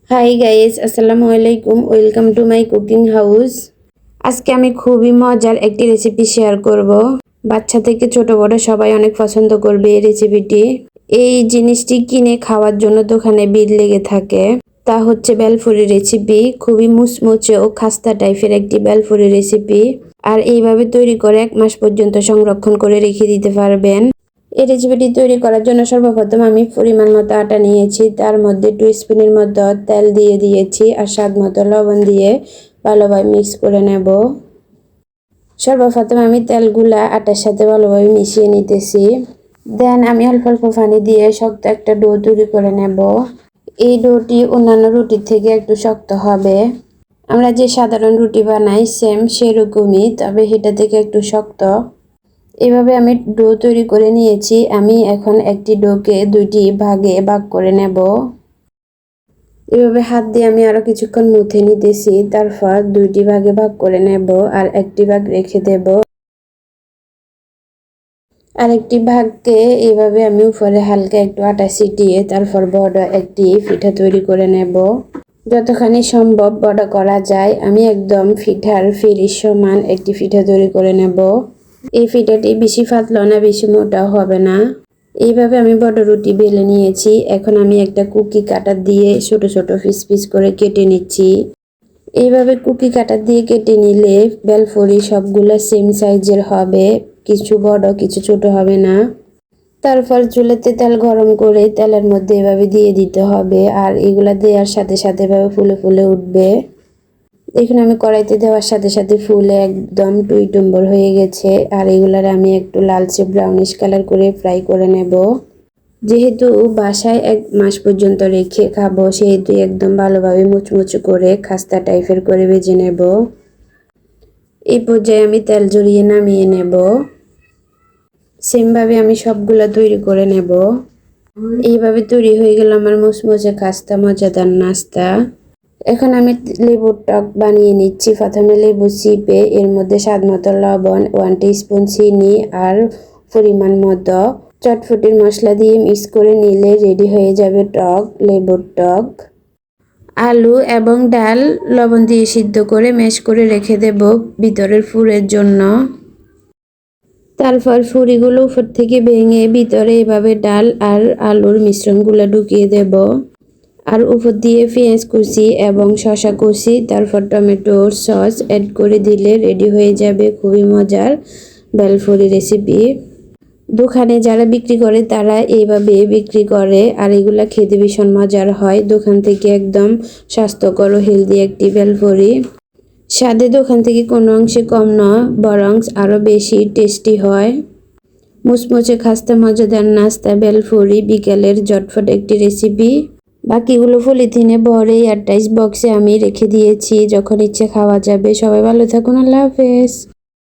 Hi guys, আসসালামু আলাইকুম। Welcome to my cooking house. আজকে আমি খুবই মজার একটি রেসিপি শেয়ার করব। বাচ্চা থেকে ছোট বড় সবাই অনেক পছন্দ করবে এই রেসিপিটি। এই জিনিসটি কিনে খাওয়ার জন্য দোকানে ভিড় লেগে থাকে। তা হচ্ছে বেলফুরি রেসিপি। খুবই মুচমুচে ও খাস্তা টাইপের একটি বেলফুরি রেসিপি। আর এইভাবে তৈরি করে 1 মাস পর্যন্ত সংরক্ষণ করে রেখে দিতে পারবেন। এই রেসিপিটি তৈরি করার জন্য সর্বপ্রথম আমি পরিমাণ মতো আটা নিয়েছি, তার মধ্যে 2 স্পুনের মতো তেল দিয়ে দিয়েছি আর স্বাদ মতো লবণ দিয়ে ভালোভাবে মিক্স করে নেব। সর্বপ্রথম আমি তেলগুলা আটার সাথে ভালোভাবে মিশিয়ে নিতেছি। দেন আমি অল্প অল্প পানি দিয়ে শক্ত একটা ডো তৈরি করে নেব। এই ডোটি অন্যান্য রুটির থেকে একটু শক্ত হবে। আমরা যে সাধারণ রুটি বানাই সেম সেরকমই, তবে এটা থেকে একটু শক্ত। এভাবে আমি ডো তৈরি করে নিয়েছি। আমি এখন একটি ডোকে 2টি ভাগে ভাগ করে নেব। এভাবে হাত দিয়ে আমি আরো কিছুক্ষণ মুথে নিতেছি, তারপর 2টি ভাগে ভাগ করে নেব আর একটি ভাগ রেখে দেব। আরেকটি ভাগকে এভাবে আমি উপরে হালকা একটু আটা ছিটিয়ে তারপর বড় একটি পিঠা তৈরি করে নেব। যতখানি সম্ভব বড় করা যায় আমি একদম পিঠার ফিরির সমান একটি পিঠা তৈরি করে নেব। এই পিঠাটি বেশি পাতলা না বেশি মোটাও হবে না। এইভাবে আমি বড় রুটি বেলে নিয়েছি। এখন আমি একটা কুকি কাটার দিয়ে ছোট ছোট পিস পিস করে কেটে নিচ্ছি। এইভাবে কুকি কাটার দিয়ে কেটে নিলে বেলফুরি সবগুলো সেম সাইজের হবে, কিছু বড় কিছু ছোট হবে না। তারপর চুলাতে তেল গরম করে তেলের মধ্যে এভাবে দিয়ে দিতে হবে আর এগুলা দেওয়ার সাথে সাথে এভাবে ফুলে ফুলে উঠবে। দেখুন আমি কড়াইতে দেওয়ার সাথে সাথে ফুলে একদম টইটুম্বর হয়ে গেছে। আর এগুলার আমি একটু লালচে ব্রাউনিশ কালার করে ফ্রাই করে নেব। যেহেতু বাসায় 1 মাস পর্যন্ত রেখে খাবো সেহেতু একদম ভালোভাবে মুচমুচে করে খাস্তা টাইপের করে ভেজে নেব। এই পর্যায়ে আমি তেল ঝরিয়ে নামিয়ে নেব। সেমভাবে আমি সবগুলা তৈরি করে নেব। এইভাবে তৈরি হয়ে গেল আমার মুচমুচে খাস্তা মজাদার নাস্তা। এখন আমি লেবুর টক বানিয়ে নিচ্ছি। প্রথমে লেবু চিপে এর মধ্যে স্বাদ মতো লবণ, 1 টিস্পুন চিনি আর পরিমাণ মতো চটফটির মশলা দিয়ে মিক্স করে নিলে রেডি হয়ে যাবে টক লেবুর টক। আলু এবং ডাল লবণ দিয়ে সিদ্ধ করে ম্যাশ করে রেখে দেব ভিতরের ফুরের জন্য। তারপর ফুরিগুলো উপর থেকে ভেঙে ভিতরে এভাবে ডাল আর আলুর মিশ্রণগুলো ঢুকিয়ে দেব। আর উপর দিয়ে পেঁয়াজ কুচি এবং শসা কুচি তারপর টমেটোর সস অ্যাড করে দিলে রেডি হয়ে যাবে খুবই মজার বেলফুরি রেসিপি। দোকানে যারা বিক্রি করে তারা এইভাবে বিক্রি করে আর এগুলা খেতে ভীষণ মজার হয়। দোকান থেকে একদম স্বাস্থ্যকর ও হেলদি একটি বেলফুরি। স্বাদে দোকান থেকে কোনো অংশে কম নয়, বরং আরও বেশি টেস্টি হয়। মুচমুচে খাস্তা মজাদার নাস্তা বেলফুরি বিকেলের ঝটফট একটি রেসিপি। বাকিগুলো পলিথিনে ভরে এয়ারটাইট বক্সে আমি রেখে দিয়েছি, যখন ইচ্ছে খাওয়া যাবে। সবাই ভালো থাকুন, আল্লাহ হাফেজ।